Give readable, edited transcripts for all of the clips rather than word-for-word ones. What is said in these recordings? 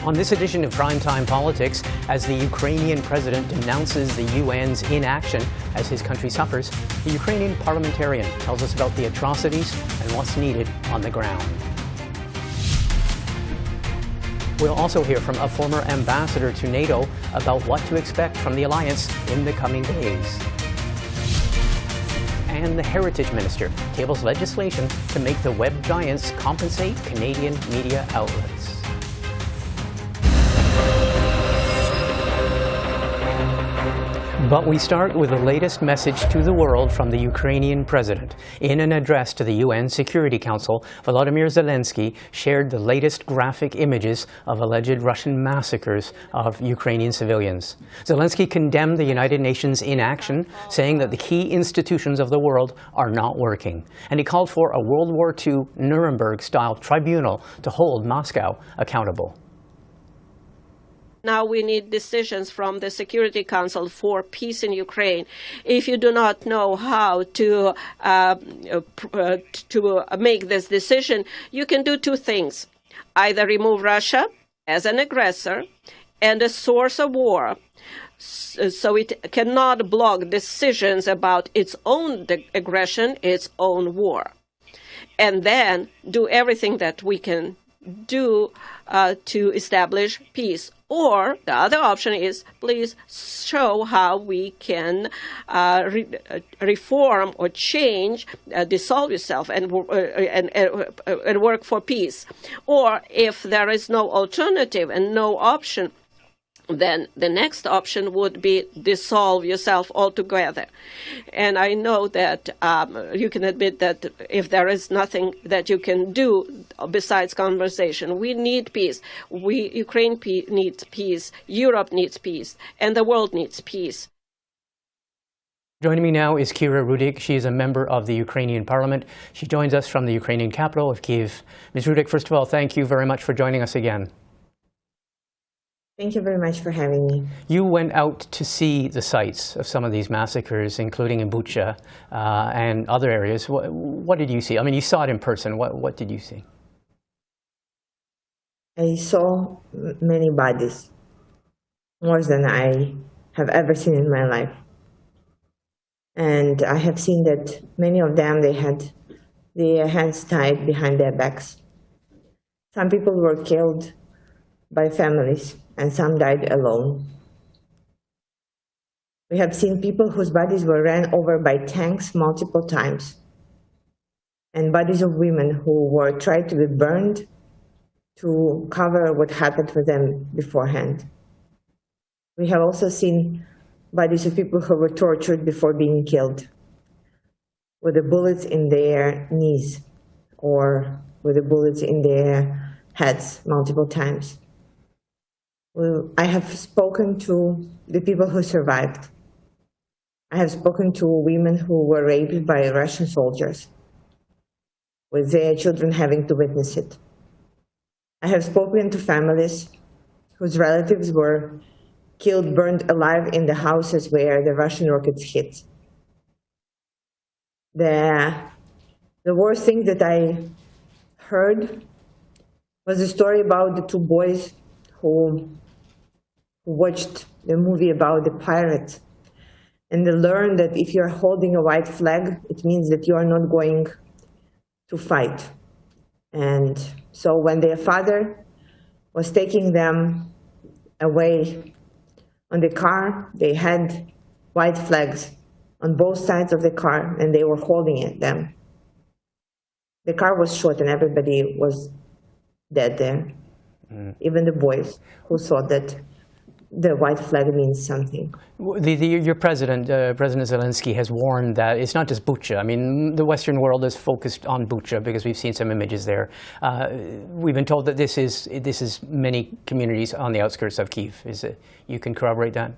On this edition of Primetime Politics, as the Ukrainian president denounces the UN's inaction as his country suffers, the Ukrainian parliamentarian tells us about the atrocities and what's needed on the ground. We'll also hear from a former ambassador to NATO about what to expect from the alliance in the coming days. And the Heritage Minister tables legislation to make the web giants compensate Canadian media outlets. But we start with the latest message to the world from the Ukrainian president. In an address to the UN Security Council, Volodymyr Zelensky shared the latest graphic images of alleged Russian massacres of Ukrainian civilians. Zelensky condemned the United Nations inaction, saying that the key institutions of the world are not working. And he called for a World War II Nuremberg-style tribunal to hold Moscow accountable. Now we need decisions from the Security Council for peace in Ukraine. If you do not know how to make this decision, you can do two things. Either remove Russia as an aggressor and a source of war, so it cannot block decisions about its own aggression, its own war. And then do everything that we can do to establish peace. Or the other option is, please show how we can reform or change, dissolve yourself and work for peace. Or if there is no alternative and no option, then the next option would be dissolve yourself altogether. And I know that you can admit that if there is nothing that you can do besides conversation, we need peace. Ukraine needs peace, Europe needs peace, and the world needs peace. Joining me now is Kira Rudig. She is a member of the Ukrainian Parliament. She joins us from the Ukrainian capital of Kyiv. Ms. Rudik, first of all, thank you very much for joining us again. Thank you very much for having me. You went out to see the sites of some of these massacres, including in Bucha and other areas. What did you see? I mean, you saw it in person. What did you see? I saw many bodies, more than I have ever seen in my life. And I have seen that many of them, they had their hands tied behind their backs. Some people were killed by families, and some died alone. We have seen people whose bodies were ran over by tanks multiple times, and bodies of women who were tried to be burned to cover what happened to them beforehand. We have also seen bodies of people who were tortured before being killed, with the bullets in their knees or with the bullets in their heads multiple times. I have spoken to the people who survived. I have spoken to women who were raped by Russian soldiers, with their children having to witness it. I have spoken to families whose relatives were killed, burned alive in the houses where the Russian rockets hit. The worst thing that I heard was a story about the two boys who watched the movie about the pirates, and they learned that if you're holding a white flag, it means that you are not going to fight. And so when their father was taking them away on the car, they had white flags on both sides of the car, and they were holding them. The car was shot, and everybody was dead there. Even the boys who thought that the white flag means something. Your president, President Zelensky, has warned that it's not just Bucha. I mean, the Western world is focused on Bucha because we've seen some images there. We've been told that this is many communities on the outskirts of Kyiv. You can corroborate that?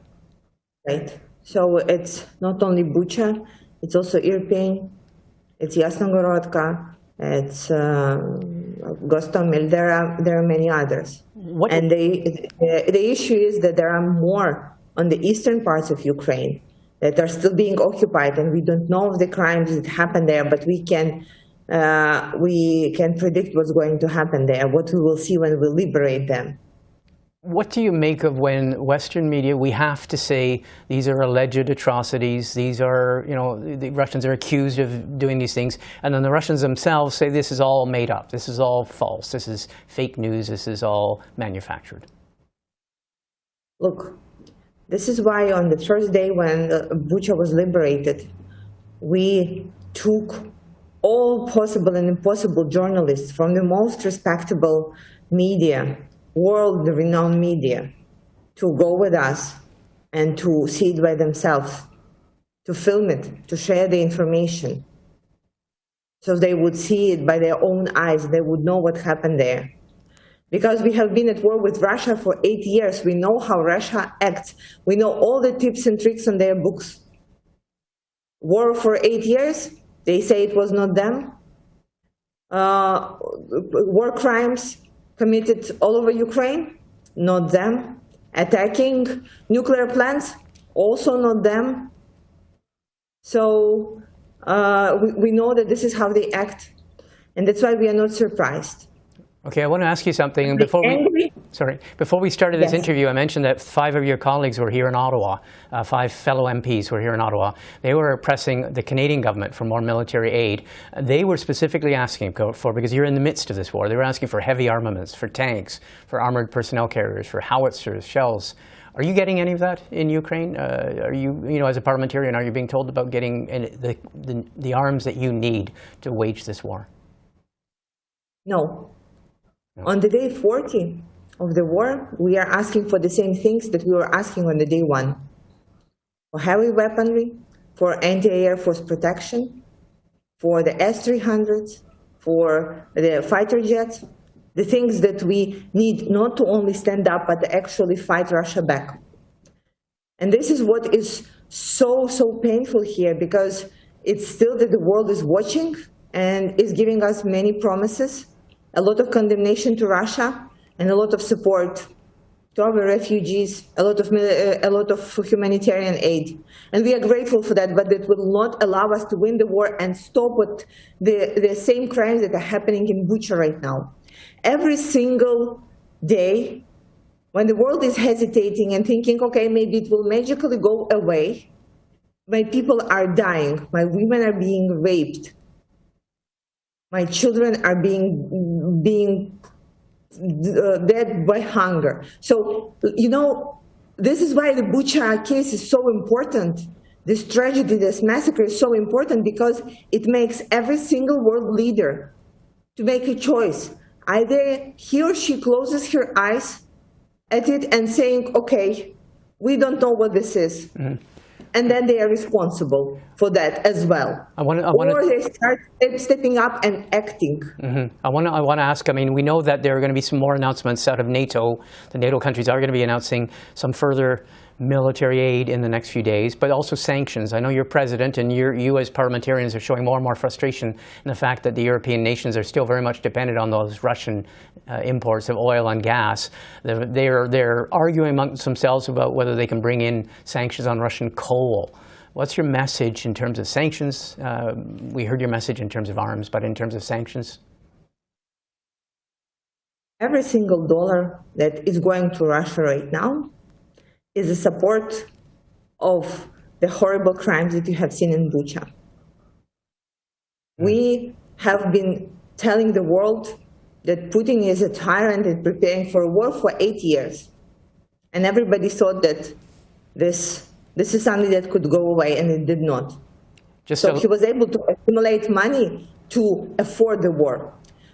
Right. So it's not only Bucha, it's also Irpin, it's Yasnogorodka, it's Gostomel. There are many others. And the issue is that there are more on the eastern parts of Ukraine that are still being occupied, and we don't know of the crimes that happened there, but we can predict what's going to happen there, what we will see when we liberate them. What do you make of when Western media, we have to say these are alleged atrocities, these are, the Russians are accused of doing these things, and then the Russians themselves say this is all made up, this is all false, this is fake news, this is all manufactured? Look, this is why on the first day when Bucha was liberated, we took all possible and impossible journalists from the most respectable media, world-renowned media, to go with us and to see it by themselves, to film it, to share the information. So they would see it by their own eyes, they would know what happened there. Because we have been at war with Russia for 8 years, we know how Russia acts, we know all the tips and tricks on their books. War for 8 years, they say it was not them. War crimes committed all over Ukraine, not them. Attacking nuclear plants, also not them. So we know that this is how they act, and that's why we are not surprised. Okay, I want to ask you something. Before we started this interview, I mentioned that 5 of your colleagues were here in Ottawa, 5 fellow MPs were here in Ottawa. They were pressing the Canadian government for more military aid. They were specifically asking for, because you're in the midst of this war, they were asking for heavy armaments, for tanks, for armored personnel carriers, for howitzers, shells. Are you getting any of that in Ukraine? Are you, as a parliamentarian, are you being told about getting the arms that you need to wage this war? No. On the day 40 of the war, we are asking for the same things that we were asking on the day 1. For heavy weaponry, for anti-air force protection, for the S-300s, for the fighter jets, the things that we need not to only stand up, but to actually fight Russia back. And this is what is so painful here, because it's still that the world is watching and is giving us many promises, a lot of condemnation to Russia, and a lot of support to our refugees, a lot of humanitarian aid. And we are grateful for that, but it will not allow us to win the war and stop what the same crimes that are happening in Bucha right now. Every single day, when the world is hesitating and thinking, okay, maybe it will magically go away, my people are dying, my women are being raped, my children are being dead by hunger. So, this is why the Bucha case is so important. This tragedy, this massacre is so important, because it makes every single world leader to make a choice. Either he or she closes her eyes at it and saying, okay, we don't know what this is. Mm-hmm. And then they are responsible for that as well. Or they start stepping up and acting. Mm-hmm. I want to ask, we know that there are going to be some more announcements out of NATO. The NATO countries are going to be announcing some further military aid in the next few days, but also sanctions. I know you're president, and you as parliamentarians are showing more and more frustration in the fact that the European nations are still very much dependent on those Russian imports of oil and gas. They're arguing amongst themselves about whether they can bring in sanctions on Russian coal. What's your message in terms of sanctions? We heard your message in terms of arms, but in terms of sanctions? Every single dollar that is going to Russia right now is the support of the horrible crimes that you have seen in Bucha. We have been telling the world that Putin is a tyrant and preparing for a war for 8 years. And everybody thought that this is something that could go away, and it did not. So he was able to accumulate money to afford the war.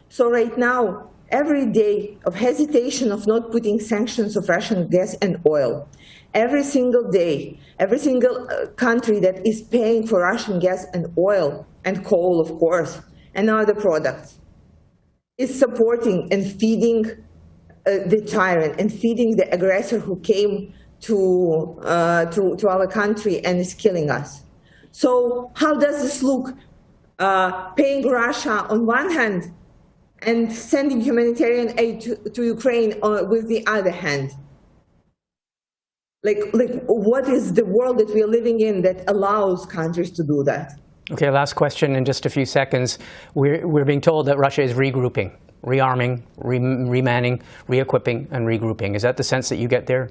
So right now, every day of hesitation of not putting sanctions of Russian gas and oil, every single day, every single country that is paying for Russian gas and oil and coal, of course, and other products, is supporting and feeding the tyrant and feeding the aggressor who came to our country and is killing us. So how does this look? Paying Russia on one hand and sending humanitarian aid to Ukraine with the other hand. Like, what is the world that we are living in that allows countries to do that? Okay, last question in just a few seconds. We're being told that Russia is regrouping. rearming, remanning, re-equipping, and regrouping. Is that the sense that you get there?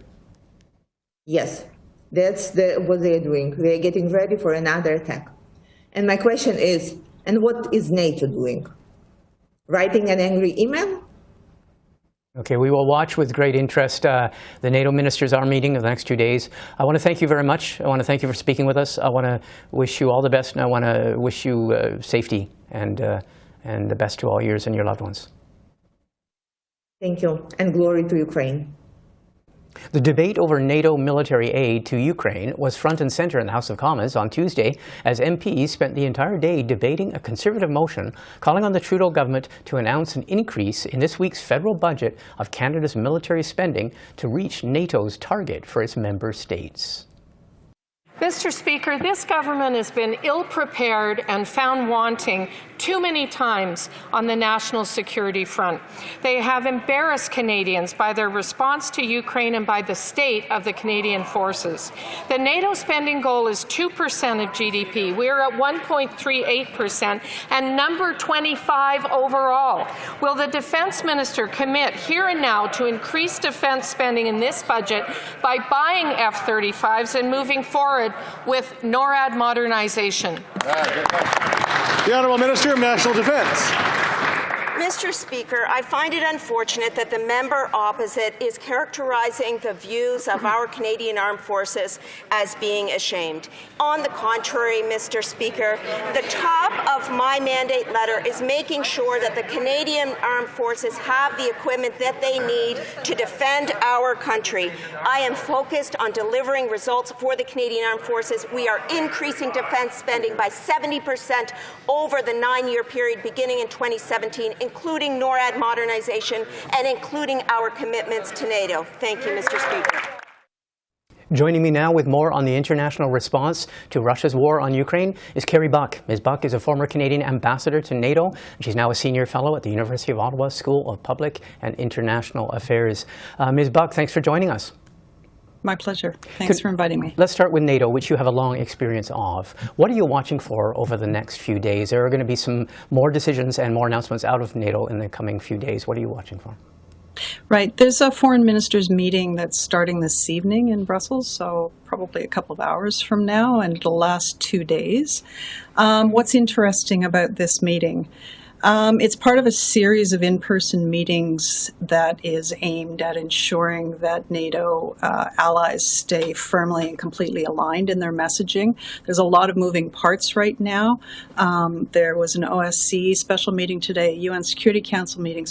Yes, that's what they're doing. They're getting ready for another attack. And my question is, and what is NATO doing? Writing an angry email? Okay, we will watch with great interest. The NATO ministers are meeting in the next 2 days. I want to thank you very much. I want to thank you for speaking with us. I want to wish you all the best, and I want to wish you safety and the best to all yours and your loved ones. Thank you, and glory to Ukraine. The debate over NATO military aid to Ukraine was front and center in the House of Commons on Tuesday as MPs spent the entire day debating a Conservative motion calling on the Trudeau government to announce an increase in this week's federal budget of Canada's military spending to reach NATO's target for its member states. Mr. Speaker, this government has been ill-prepared and found wanting too many times on the national security front. They have embarrassed Canadians by their response to Ukraine and by the state of the Canadian forces. The NATO spending goal is 2% of GDP. We are at 1.38% and number 25 overall. Will the Defence Minister commit here and now to increase defence spending in this budget by buying F-35s and moving forward with NORAD modernization? The Honourable Minister of National Defence. Mr. Speaker, I find it unfortunate that the member opposite is characterizing the views of our Canadian Armed Forces as being ashamed. On the contrary, Mr. Speaker, the top of my mandate letter is making sure that the Canadian Armed Forces have the equipment that they need to defend our country. I am focused on delivering results for the Canadian Armed Forces. We are increasing defence spending by 70% over the 9-year period beginning in 2017, including NORAD modernization and including our commitments to NATO. Thank you, Mr. Speaker. Joining me now with more on the international response to Russia's war on Ukraine is Kerry Buck. Ms. Buck is a former Canadian ambassador to NATO, and she's now a senior fellow at the University of Ottawa School of Public and International Affairs. Ms. Buck, thanks for joining us. My pleasure. Thanks for inviting me. Let's start with NATO, which you have a long experience of. What are you watching for over the next few days? There are going to be some more decisions and more announcements out of NATO in the coming few days. What are you watching for? Right. There's a foreign ministers meeting that's starting this evening in Brussels, so probably a couple of hours from now, and it'll last 2 days. What's interesting about this meeting? It's part of a series of in-person meetings that is aimed at ensuring that NATO allies stay firmly and completely aligned in their messaging. There's a lot of moving parts right now. There was an OSCE special meeting today, UN Security Council meeting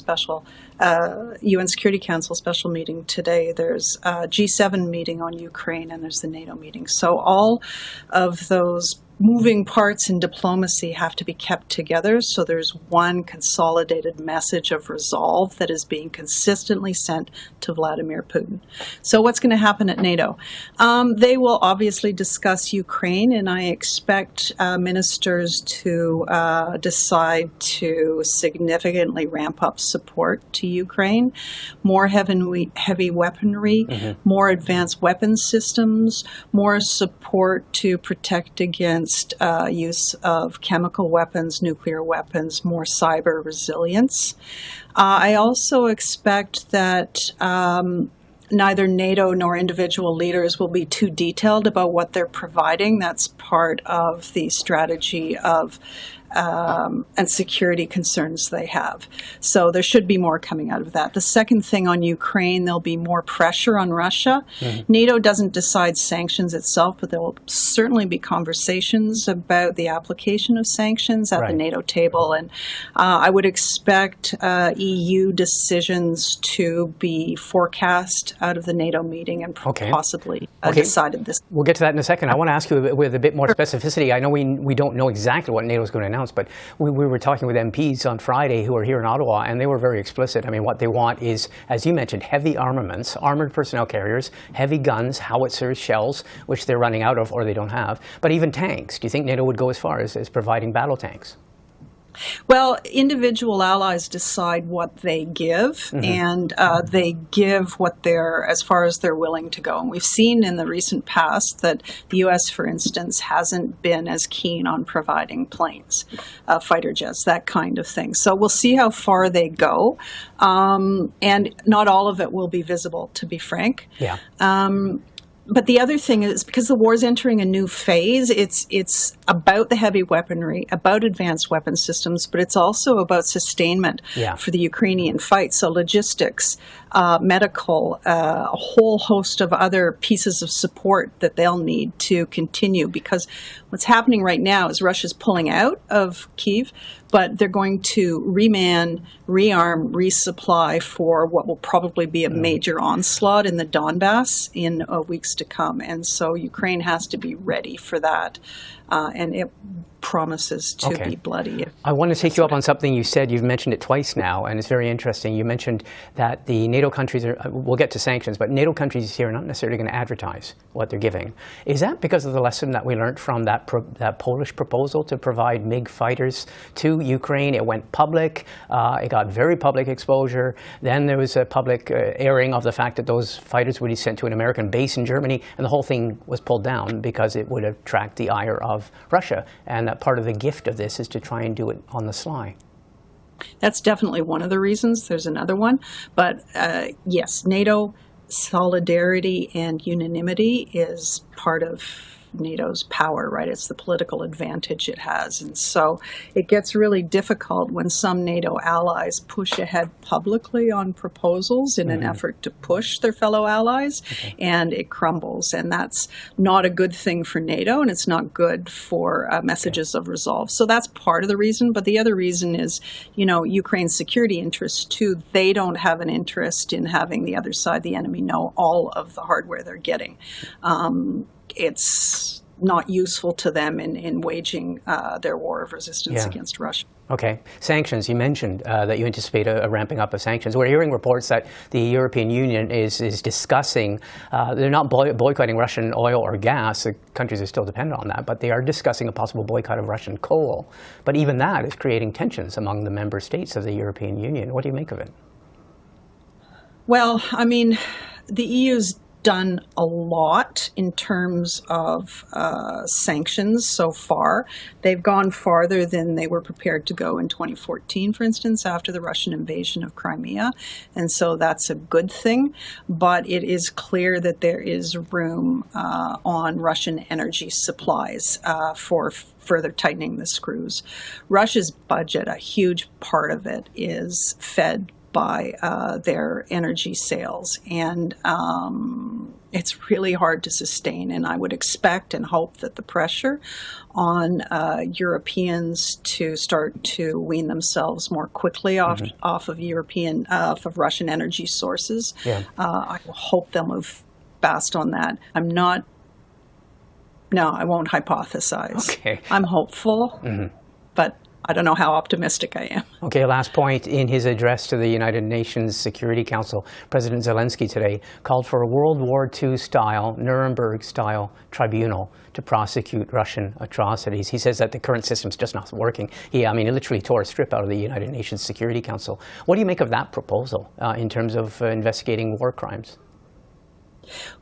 UN Security Council special meeting today. There's a G7 meeting on Ukraine, and there's the NATO meeting. So all of those moving parts in diplomacy have to be kept together, so there's one consolidated message of resolve that is being consistently sent to Vladimir Putin. So what's going to happen at NATO? They will obviously discuss Ukraine, and I expect ministers to decide to significantly ramp up support to Ukraine, more heavy weaponry, more advanced weapons systems, more support to protect against use of chemical weapons, nuclear weapons, more cyber resilience. I also expect that neither NATO nor individual leaders will be too detailed about what they're providing. That's part of the strategy of and security concerns they have. So there should be more coming out of that. The second thing on Ukraine, there'll be more pressure on Russia. NATO doesn't decide sanctions itself, but there will certainly be conversations about the application of sanctions at the NATO table. And I would expect EU decisions to be forecast out of the NATO meeting and possibly decided this. We'll get to that in a second. I want to ask you with a bit more specificity. I know we don't know exactly what NATO is going to announce, but we were talking with MPs on Friday who are here in Ottawa, and they were very explicit. I mean, what they want is, as you mentioned, heavy armaments, armored personnel carriers, heavy guns, howitzers, shells, which they're running out of or they don't have, but even tanks. Do you think NATO would go as far as providing battle tanks? Well, individual allies decide what they give, and they give what they're, as far as they're willing to go. And we've seen in the recent past that the U.S., for instance, hasn't been as keen on providing planes, fighter jets, that kind of thing. So we'll see how far they go, and not all of it will be visible, to be frank. Yeah. But the other thing is, because the war is entering a new phase, it's about the heavy weaponry, about advanced weapon systems, but it's also about sustainment for the Ukrainian fight. So logistics, medical, a whole host of other pieces of support that they'll need to continue. Because what's happening right now is Russia's pulling out of Kyiv, but they're going to reman, rearm, resupply for what will probably be a major onslaught in the Donbass in weeks to come. And so Ukraine has to be ready for that. And it promises to be bloody. I want to take you up on something you said. You've mentioned it twice now, and it's very interesting. You mentioned that the NATO countries are, we'll get to sanctions, but NATO countries here are not necessarily going to advertise what they're giving. Is that because of the lesson that we learned from that Polish proposal to provide MiG fighters to Ukraine? It went public. It got very public exposure. Then there was a public airing of the fact that those fighters would be sent to an American base in Germany, and the whole thing was pulled down because it would attract the ire of Russia. And that part of the gift of this is to try and do it on the sly. That's definitely one of the reasons. There's another one. But yes, NATO solidarity and unanimity is part of NATO's power, right? It's the political advantage it has. And so it gets really difficult when some NATO allies push ahead publicly on proposals in an effort to push their fellow allies, and it crumbles. And that's not a good thing for NATO, and it's not good for messages of resolve. So that's part of the reason. But the other reason is, you know, Ukraine's security interests too. They don't have an interest in having the other side, the enemy, know all of the hardware they're getting. It's not useful to them in waging their war of resistance against Russia. Okay. Sanctions. You mentioned that you anticipate a ramping up of sanctions. We're hearing reports that the European Union is discussing, they're not boycotting Russian oil or gas. The countries are still dependent on that, but they are discussing a possible boycott of Russian coal. But even that is creating tensions among the member states of the European Union. What do you make of it? Well, I mean, the EU's done a lot in terms of sanctions so far. They've gone farther than they were prepared to go in 2014, for instance, after the Russian invasion of Crimea. And so that's a good thing. But it is clear that there is room on Russian energy supplies for further tightening the screws. Russia's budget, a huge part of it, is fed by their energy sales. And it's really hard to sustain. And I would expect and hope that the pressure on Europeans to start to wean themselves more quickly off of Russian energy sources. I hope they'll move fast on that. I won't hypothesize. Okay. I'm hopeful, but I don't know how optimistic I am. Okay, last point. In his address to the United Nations Security Council, President Zelensky today called for a World War II-style, Nuremberg-style tribunal to prosecute Russian atrocities. He says that the current system's just not working. He literally tore a strip out of the United Nations Security Council. What do you make of that proposal in terms of investigating war crimes?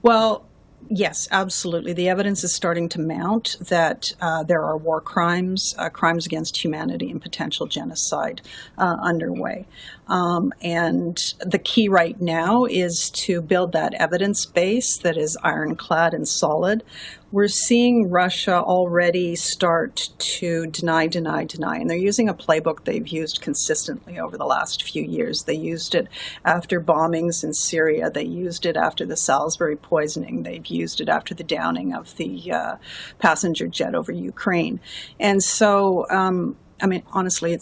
Well, yes, absolutely. The evidence is starting to mount that there are war crimes, crimes against humanity, and potential genocide underway. And the key right now is to build that evidence base that is ironclad and solid. We're seeing Russia already start to deny, and they're using a playbook they've used consistently over the last few years. They used it after bombings in Syria. They used it after the Salisbury poisoning. They've used it after the downing of the passenger jet over Ukraine. And so, honestly,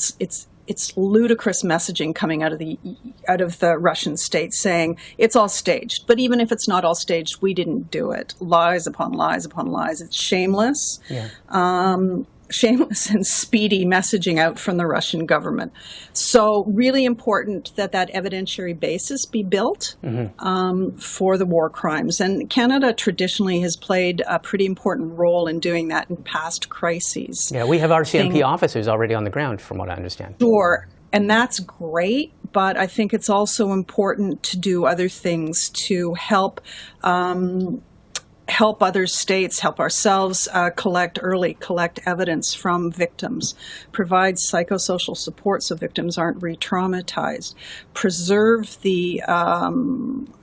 it's ludicrous messaging coming out of the Russian state saying it's all staged. But even if it's not all staged, we didn't do it. Lies upon lies upon lies. It's shameless. shameless and speedy messaging out from the Russian government. So really important that that evidentiary basis be built for the war crimes. And Canada traditionally has played a pretty important role in doing that in past crises. Yeah, we have RCMP officers already on the ground, from what I understand. Sure. And that's great, but I think it's also important to do other things to help other states, help ourselves collect evidence from victims, provide psychosocial support so victims aren't re-traumatized, preserve the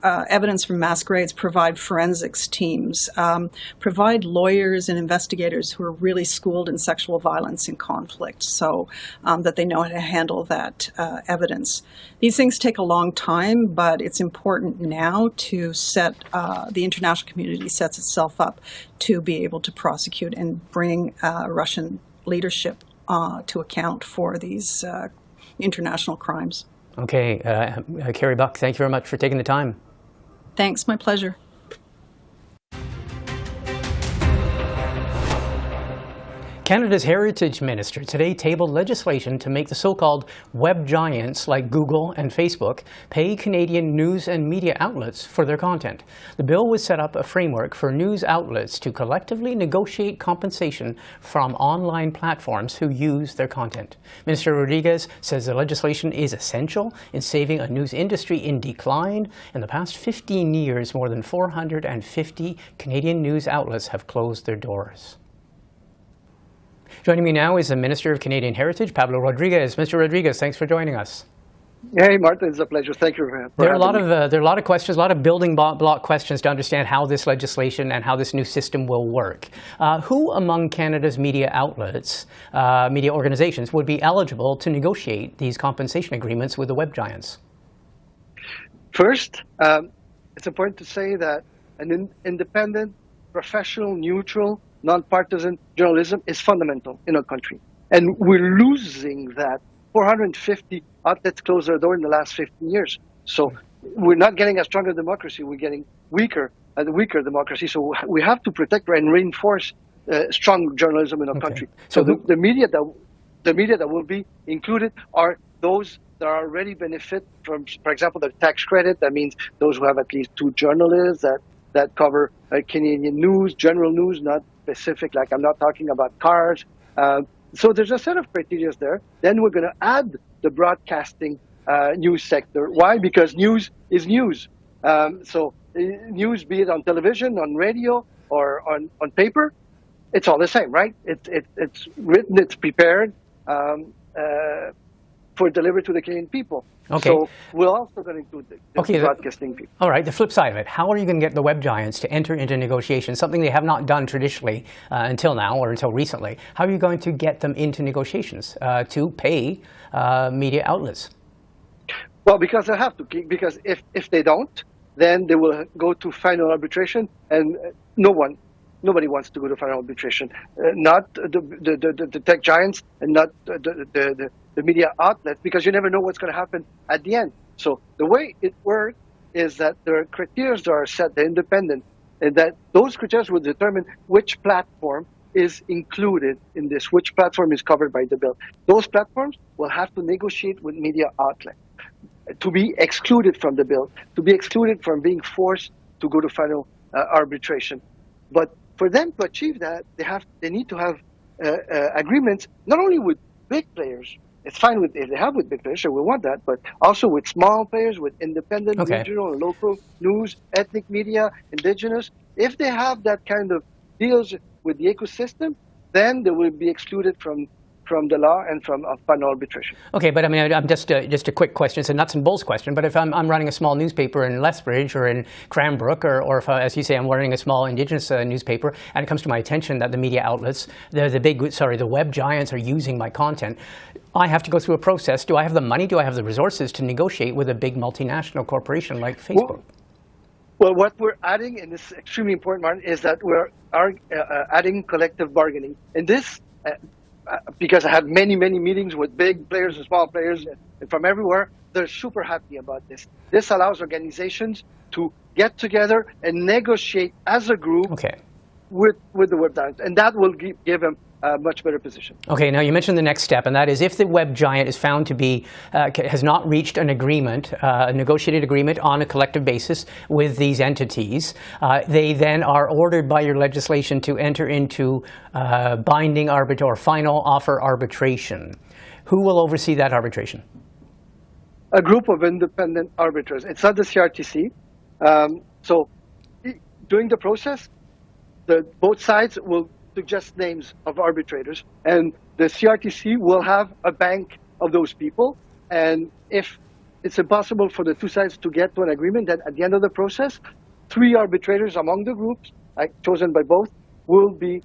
evidence from mass graves, provide forensics teams, provide lawyers and investigators who are really schooled in sexual violence and conflict so that they know how to handle that evidence. These things take a long time, but it's important now to set, the international community sets itself up to be able to prosecute and bring Russian leadership to account for these international crimes. Okay, Kerry Buck, thank you very much for taking the time. Thanks, my pleasure. Canada's Heritage Minister today tabled legislation to make the so-called web giants like Google and Facebook pay Canadian news and media outlets for their content. The bill would set up a framework for news outlets to collectively negotiate compensation from online platforms who use their content. Minister Rodriguez says the legislation is essential in saving a news industry in decline. In the past 15 years, more than 450 Canadian news outlets have closed their doors. Joining me now is the Minister of Canadian Heritage, Pablo Rodriguez. Mr. Rodriguez, thanks for joining us. Hey, Martin, it's a pleasure. Thank you for having me. There are a lot of questions, a lot of building block questions to understand how this legislation and how this new system will work. Who among Canada's media outlets, media organizations, would be eligible to negotiate these compensation agreements with the web giants? First, it's important to say that an independent, professional, neutral, non-partisan journalism is fundamental in our country. And we're losing that. 450 outlets closed their door in the last 15 years. So we're not getting a stronger democracy, we're getting weaker, a weaker democracy. So we have to protect and reinforce strong journalism in our country. So the media that will be included are those that already benefit from, for example, the tax credit. That means those who have at least 2 journalists that cover Canadian news, general news, not specific, like I'm not talking about cars. So there's a set of criteria there. Then we're going to add the broadcasting news sector. Why? Because news is news. So news, be it on television, on radio, or on paper, it's all the same, right? It's written, it's prepared for delivery to the Canadian people. Okay. So we're also going to include the broadcasting people. All right, the flip side of it, how are you going to get the web giants to enter into negotiations, something they have not done traditionally until now or until recently? How are you going to get them into negotiations to pay media outlets? Well, because they have to, because if they don't, then they will go to final arbitration, and nobody wants to go to final arbitration. Not the tech giants and not the media outlets, because you never know what's going to happen at the end. So the way it works is that there are criteria that are set, they're independent, and that those criteria will determine which platform is included in this, which platform is covered by the bill. Those platforms will have to negotiate with media outlets to be excluded from the bill, to be excluded from being forced to go to final arbitration. But for them to achieve that, they need to have agreements not only with big players. It's fine if they have with big players, sure, we want that, but also with small players, with independent, regional, and local news, ethnic media, indigenous. If they have that kind of deals with the ecosystem, then they will be excluded from the law and from final arbitration. Okay, but I mean, I'm just a quick question. It's a nuts and bolts question. But if I'm running a small newspaper in Lethbridge or in Cranbrook, or if, as you say, I'm running a small Indigenous newspaper, and it comes to my attention that the media outlets, the web giants are using my content, I have to go through a process. Do I have the money? Do I have the resources to negotiate with a big multinational corporation like Facebook? Well, what we're adding, and this is extremely important, Martin, is that we're adding collective bargaining. And this, because I had many meetings with big players and small players and from everywhere, they're super happy about this. This allows organizations to get together and negotiate as a group with the web giants. And that will give them a much better position. Okay, now you mentioned the next step, and that is if the web giant is found to be, has not reached an agreement, a negotiated agreement on a collective basis with these entities, they then are ordered by your legislation to enter into binding or final offer arbitration. Who will oversee that arbitration? A group of independent arbiters. It's not the CRTC. So during the process, both sides will suggest names of arbitrators, and the CRTC will have a bank of those people. And if it's impossible for the two sides to get to an agreement, then at the end of the process, 3 arbitrators among the groups, chosen by both, will be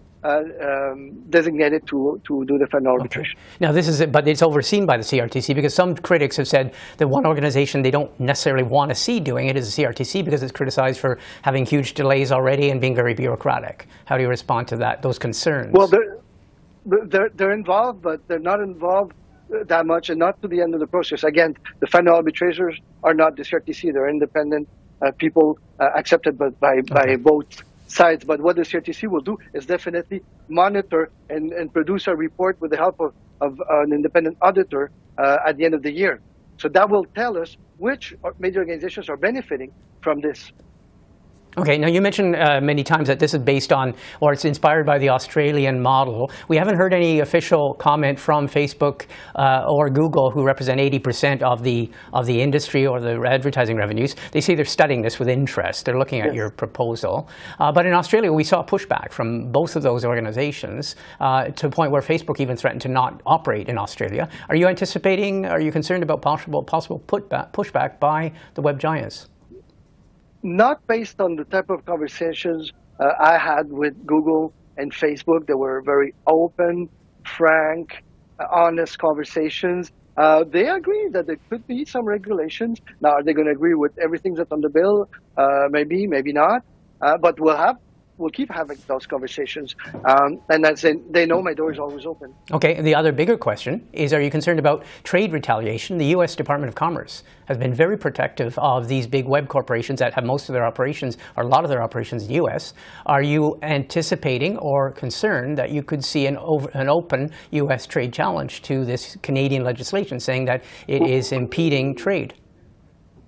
designated to do the final arbitration. Okay. Now, but it's overseen by the CRTC, because some critics have said that one organization they don't necessarily want to see doing it is the CRTC, because it's criticized for having huge delays already and being very bureaucratic. How do you respond to those concerns? Well, they're involved, but they're not involved that much, and not to the end of the process. Again, the final arbitrators are not the CRTC; they're independent people accepted by both sides. But what the CRTC will do is definitely monitor and produce a report with the help of an independent auditor at the end of the year. So that will tell us which major organizations are benefiting from this. Okay, now you mentioned many times that this is based on, or it's inspired by the Australian model. We haven't heard any official comment from Facebook or Google, who represent 80% of the industry or the advertising revenues. They say they're studying this with interest. They're looking at your proposal. But in Australia, we saw pushback from both of those organizations to the point where Facebook even threatened to not operate in Australia. Are you concerned about possible pushback by the web giants? Not based on the type of conversations I had with Google and Facebook. They were very open, frank, honest conversations. They agree that there could be some regulations. Now, are they going to agree with everything that's on the bill? Maybe, maybe not. But we'll keep having those conversations. And as they know, my door is always open. Okay, and the other bigger question is, are you concerned about trade retaliation? The U.S. Department of Commerce has been very protective of these big web corporations that have most of their operations, or a lot of their operations in the U.S. Are you anticipating or concerned that you could see an open U.S. trade challenge to this Canadian legislation, saying that it is impeding trade?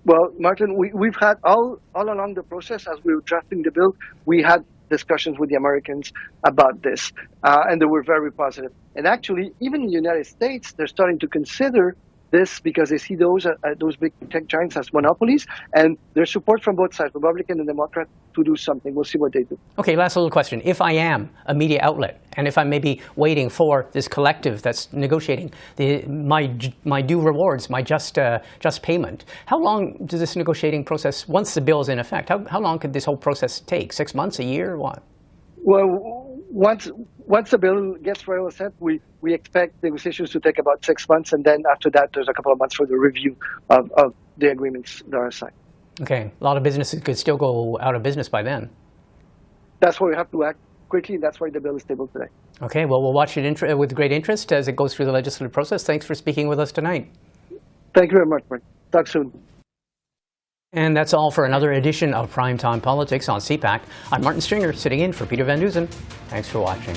Well, Martin, we've had all along the process, as we were drafting the bill, we had discussions with the Americans about this, and they were very positive. And actually, even in the United States, they're starting to consider this because they see those big tech giants as monopolies, and there's support from both sides, Republican and Democrat, to do something. We'll see what they do. Okay, last little question. If I am a media outlet, and if I'm maybe waiting for this collective that's negotiating my due rewards, my just payment, how long does this negotiating process, once the bill is in effect, how long could this whole process take? 6 months, a year, what? Well, once the bill gets final set, we expect negotiations to take about 6 months, and then after that, there's a couple of months for the review of the agreements that are signed. Okay, a lot of businesses could still go out of business by then. That's why we have to act quickly, and that's why the bill is tabled today. Okay, well, we'll watch it with great interest as it goes through the legislative process. Thanks for speaking with us tonight. Thank you very much, Mark. Talk soon. And that's all for another edition of Primetime Politics on CPAC. I'm Martin Stringer, sitting in for Peter Van Dusen. Thanks for watching.